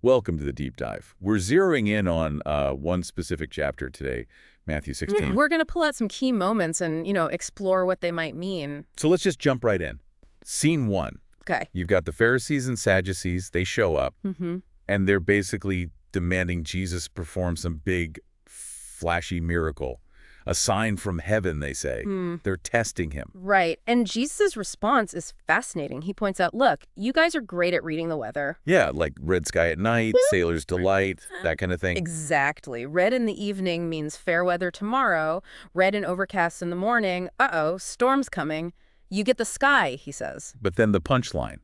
Welcome to the deep dive. We're zeroing in on one specific chapter today, Matthew 16. We're going to pull out some key moments and, explore what they might mean. So let's just jump right in. Scene one. Okay. You've got the Pharisees and Sadducees. They show up, and they're basically demanding Jesus perform some big, flashy miracle. A sign from heaven, they say. They're testing him. Right. And Jesus' response is fascinating. He points out, look, you guys are great at reading the weather. Yeah, like red sky at night, sailor's delight, that kind of thing. Exactly. Red in the evening means fair weather tomorrow. Red and overcast in the morning. Uh-oh, storm's coming. You get the sky, he says. But then the punchline.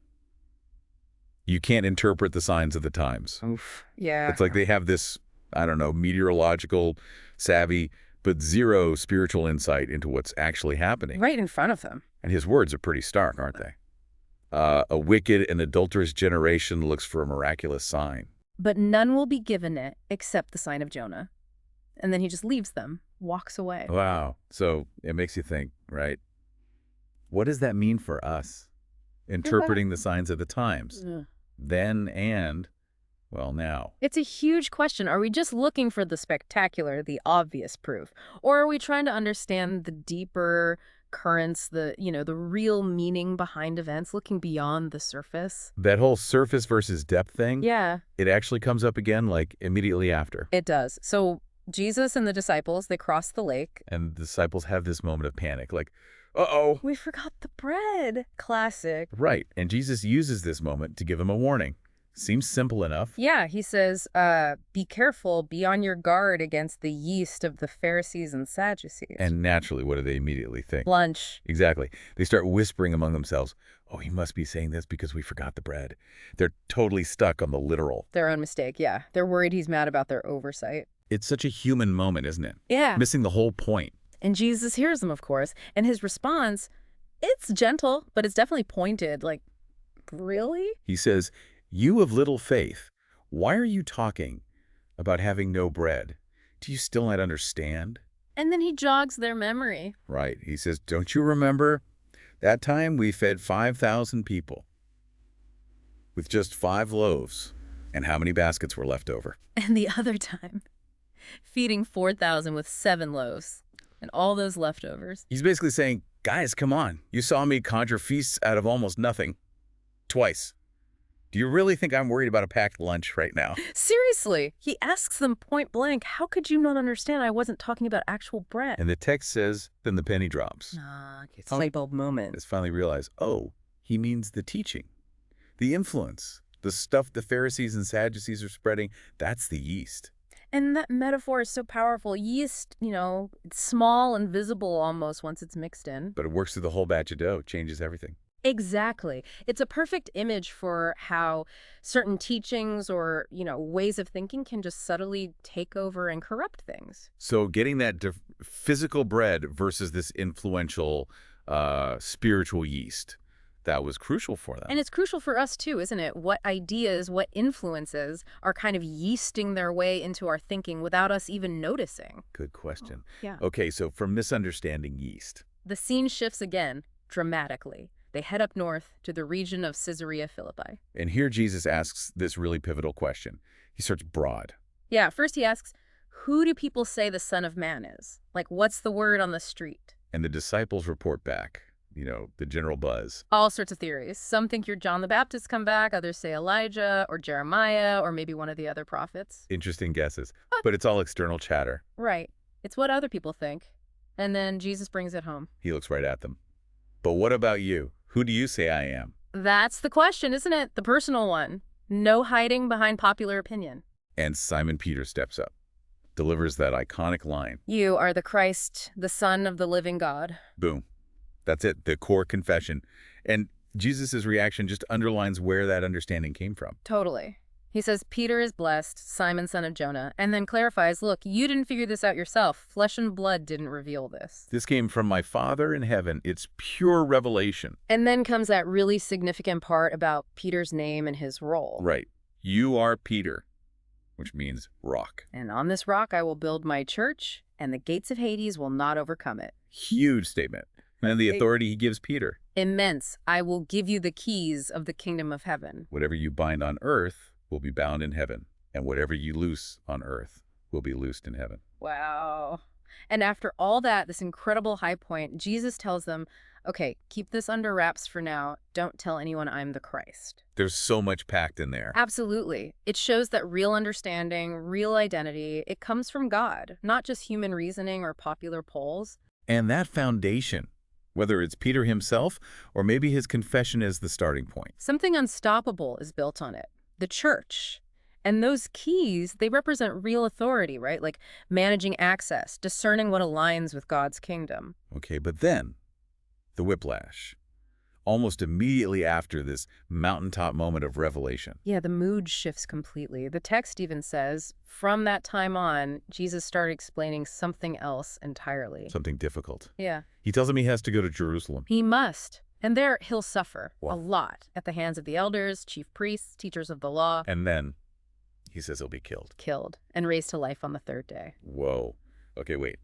You can't interpret the signs of the times. Oof. Yeah. It's like they have this, I don't know, meteorological savvy, but zero spiritual insight into what's actually happening. Right in front of them. And his words are pretty stark, aren't they? A wicked and adulterous generation looks for a miraculous sign. But none will be given it except the sign of Jonah. And then he just leaves them, walks away. Wow. So it makes you think, right? What does that mean for us? Interpreting the signs of the times. Then and, well, now. It's a huge question. Are we just looking for the spectacular, the obvious proof? Or are we trying to understand the deeper currents, the real meaning behind events, looking beyond the surface? That whole surface versus depth thing, Yeah. it actually comes up again like immediately after. It does. So Jesus and the disciples, they cross the lake. And the disciples have this moment of panic, like, uh-oh. We forgot the bread. Classic. Right. And Jesus uses this moment to give them a warning. Seems simple enough. Yeah, he says, be careful, be on your guard against the yeast of the Pharisees and Sadducees. And naturally, what do they immediately think? Lunch. Exactly. They start whispering among themselves, oh, he must be saying this because we forgot the bread. They're totally stuck on the literal. Their own mistake, yeah. They're worried he's mad about their oversight. It's such a human moment, isn't it? Yeah. Missing the whole point. And Jesus hears them, of course, and his response, it's gentle, but it's definitely pointed, like, really? He says, you of little faith, why are you talking about having no bread? Do you still not understand? And then he jogs their memory. Right. He says, don't you remember? That time we fed 5,000 people with just 5 loaves. And how many baskets were left over? And the other time, feeding 4,000 with 7 loaves. And all those leftovers. He's basically saying, guys, come on. You saw me conjure feasts out of almost nothing. Twice. Do you really think I'm worried about a packed lunch right now? Seriously, he asks them point blank, how could you not understand I wasn't talking about actual bread? And the text says, then the penny drops. It's a light bulb moment. It's finally realized, oh, he means the teaching, the influence, the stuff the Pharisees and Sadducees are spreading. That's the yeast. And that metaphor is so powerful. Yeast, it's small and visible almost once it's mixed in. But it works through the whole batch of dough, changes everything. Exactly. It's a perfect image for how certain teachings or, ways of thinking can just subtly take over and corrupt things. So getting that physical bread versus this influential spiritual yeast, that was crucial for them. And it's crucial for us too, isn't it? What ideas, what influences are kind of yeasting their way into our thinking without us even noticing? Good question. Yeah. Okay, so from misunderstanding yeast. The scene shifts again, dramatically. They head up north to the region of Caesarea Philippi. And here Jesus asks this really pivotal question. He starts broad. Yeah, first he asks, who do people say the Son of Man is? Like, what's the word on the street? And the disciples report back. The general buzz. All sorts of theories. Some think you're John the Baptist come back. Others say Elijah or Jeremiah or maybe one of the other prophets. Interesting guesses. But it's all external chatter. Right. It's what other people think. And then Jesus brings it home. He looks right at them. But what about you? Who do you say I am? That's the question, isn't it? The personal one. No hiding behind popular opinion. And Simon Peter steps up, delivers that iconic line. You are the Christ, the Son of the living God. Boom. That's it, the core confession. And Jesus' reaction just underlines where that understanding came from. Totally. He says, Peter is blessed, Simon, son of Jonah, and then clarifies, look, you didn't figure this out yourself. Flesh and blood didn't reveal this. This came from my Father in heaven. It's pure revelation. And then comes that really significant part about Peter's name and his role. Right. You are Peter, which means rock. And on this rock I will build my church, and the gates of Hades will not overcome it. Huge statement. And the authority he gives Peter. Immense. I will give you the keys of the kingdom of heaven. Whatever you bind on earth will be bound in heaven, and whatever you loose on earth will be loosed in heaven. Wow. And after all that, this incredible high point, Jesus tells them, okay, keep this under wraps for now. Don't tell anyone I'm the Christ. There's so much packed in there. Absolutely. It shows that real understanding, real identity, it comes from God, not just human reasoning or popular polls. And that foundation, whether it's Peter himself or maybe his confession as the starting point. Something unstoppable is built on it. The church. And those keys, they represent real authority, right? Like managing access, discerning what aligns with God's kingdom. Okay, but then, the whiplash. Almost immediately after this mountaintop moment of revelation. Yeah, the mood shifts completely. The text even says, from that time on, Jesus started explaining something else entirely. Something difficult. Yeah. He tells him he has to go to Jerusalem. He must. And there he'll suffer Wow. a lot at the hands of the elders, chief priests, teachers of the law. And then, he says he'll be killed. Killed and raised to life on the third day. Whoa. Okay, wait.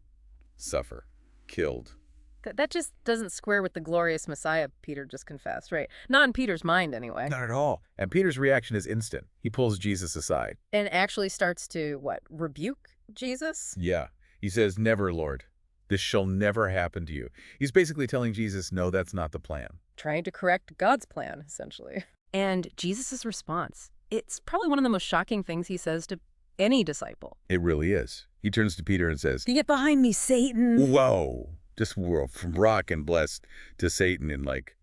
Suffer. Killed. That just doesn't square with the glorious Messiah Peter just confessed, right? Not in Peter's mind, anyway. Not at all. And Peter's reaction is instant. He pulls Jesus aside. And actually starts to, rebuke Jesus? Yeah. He says, "Never, Lord. This shall never happen to you." He's basically telling Jesus, no, that's not the plan. Trying to correct God's plan, essentially. And Jesus' response, it's probably one of the most shocking things he says to any disciple. It really is. He turns to Peter and says, Get behind me, Satan. whoa. Just from rock and blessed to Satan in like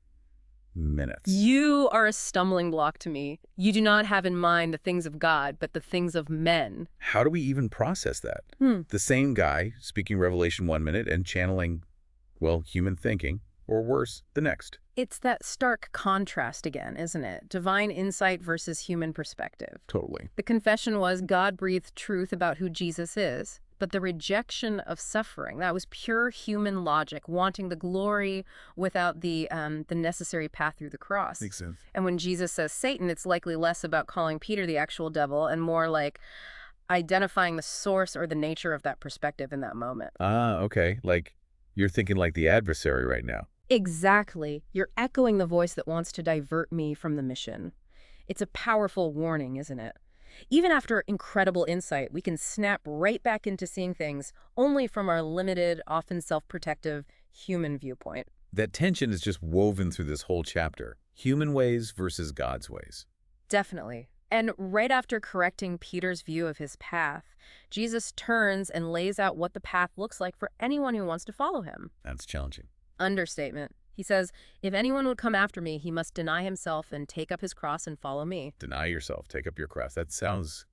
minutes. You are a stumbling block to me. You do not have in mind the things of God, but the things of men. How do we even process that? The same guy speaking Revelation 1 minute and channeling, well, human thinking, or worse, the next. It's that stark contrast again, isn't it? Divine insight versus human perspective. Totally. The confession was God-breathed truth about who Jesus is, but the rejection of suffering, that was pure human logic, wanting the glory without the necessary path through the cross. Makes sense. And when Jesus says Satan, it's likely less about calling Peter the actual devil and more like identifying the source or the nature of that perspective in that moment. Ah, okay. Like, you're thinking like the adversary right now. Exactly. You're echoing the voice that wants to divert me from the mission. It's a powerful warning, isn't it? Even after incredible insight, we can snap right back into seeing things only from our limited, often self-protective human viewpoint. That tension is just woven through this whole chapter. Human ways versus God's ways. Definitely. And right after correcting Peter's view of his path, Jesus turns and lays out what the path looks like for anyone who wants to follow him. That's challenging. Understatement. He says, if anyone would come after me, he must deny himself and take up his cross and follow me. Deny yourself, take up your cross. That sounds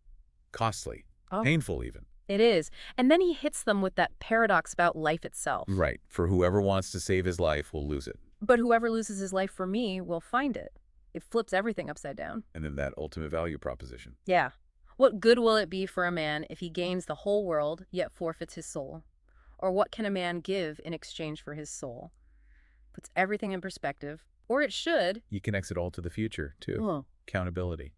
costly, Oh. painful even. It is. And then he hits them with that paradox about life itself. Right. For whoever wants to save his life will lose it. But whoever loses his life for me will find it. It flips everything upside down. And then that ultimate value proposition. Yeah. What good will it be for a man if he gains the whole world, yet forfeits his soul? Or what can a man give in exchange for his soul? Puts everything in perspective, or it should. He connects it all to the future, too. Oh. Accountability.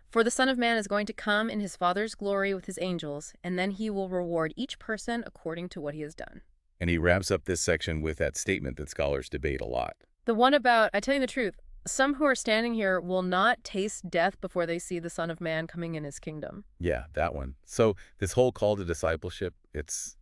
For the Son of Man is going to come in his Father's glory with his angels, and then he will reward each person according to what he has done. And he wraps up this section with that statement that scholars debate a lot. The one about, I tell you the truth, some who are standing here will not taste death before they see the Son of Man coming in his kingdom. Yeah, that one. So this whole call to discipleship, it's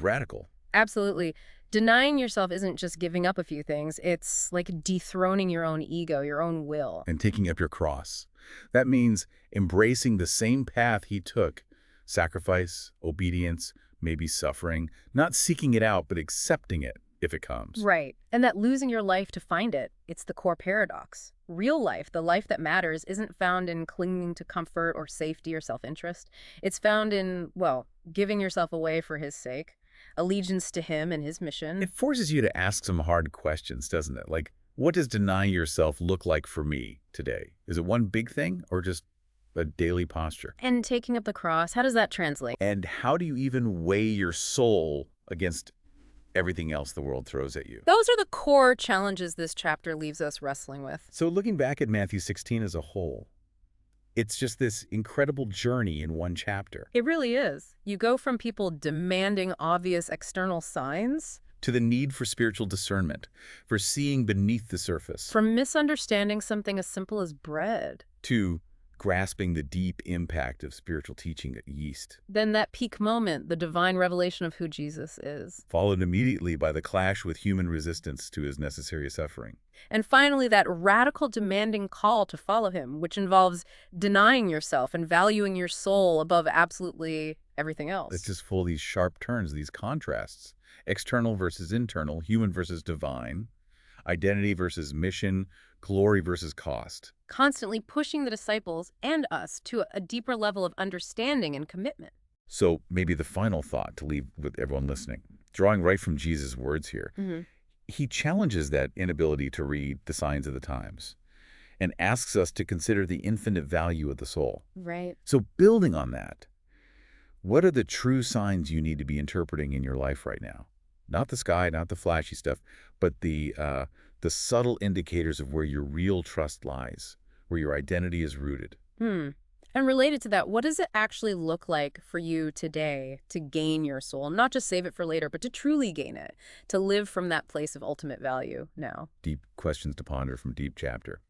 radical. Absolutely. Denying yourself isn't just giving up a few things. It's like dethroning your own ego, your own will. And taking up your cross. That means embracing the same path he took. Sacrifice, obedience, maybe suffering. Not seeking it out, but accepting it if it comes. Right. And that losing your life to find it, it's the core paradox. Real life, the life that matters, isn't found in clinging to comfort or safety or self-interest. It's found in, well, giving yourself away for his sake. Allegiance to him and his mission. It forces you to ask some hard questions, doesn't it? Like, what does denying yourself look like for me today? Is it one big thing or just a daily posture? And taking up the cross, how does that translate? And how do you even weigh your soul against everything else the world throws at you? Those are the core challenges this chapter leaves us wrestling with. So looking back at Matthew 16 as a whole, it's just this incredible journey in one chapter. It really is. You go from people demanding obvious external signs To the need for spiritual discernment, for seeing beneath the surface. from misunderstanding something as simple as bread. To grasping the deep impact of spiritual teaching at yeast, Then that peak moment, the divine revelation of who Jesus is. followed immediately by the clash with human resistance to his necessary suffering. And finally, that radical demanding call to follow him, which involves denying yourself and valuing your soul above absolutely everything It's else. just full of these sharp turns, these contrasts. External versus internal, human versus divine, identity versus mission, glory versus cost. Constantly pushing the disciples and us to a deeper level of understanding and commitment. So maybe the final thought to leave with everyone listening, drawing right from Jesus' words here, he challenges that inability to read the signs of the times and asks us to consider the infinite value of the soul. Right. So building on that, what are the true signs you need to be interpreting in your life right now? Not the sky, not the flashy stuff, but the subtle indicators of where your real trust lies, where your identity is rooted. And related to that, what does it actually look like for you today to gain your soul? Not just save it for later, but to truly gain it, to live from that place of ultimate value now. Deep questions to ponder from Deep Chapter.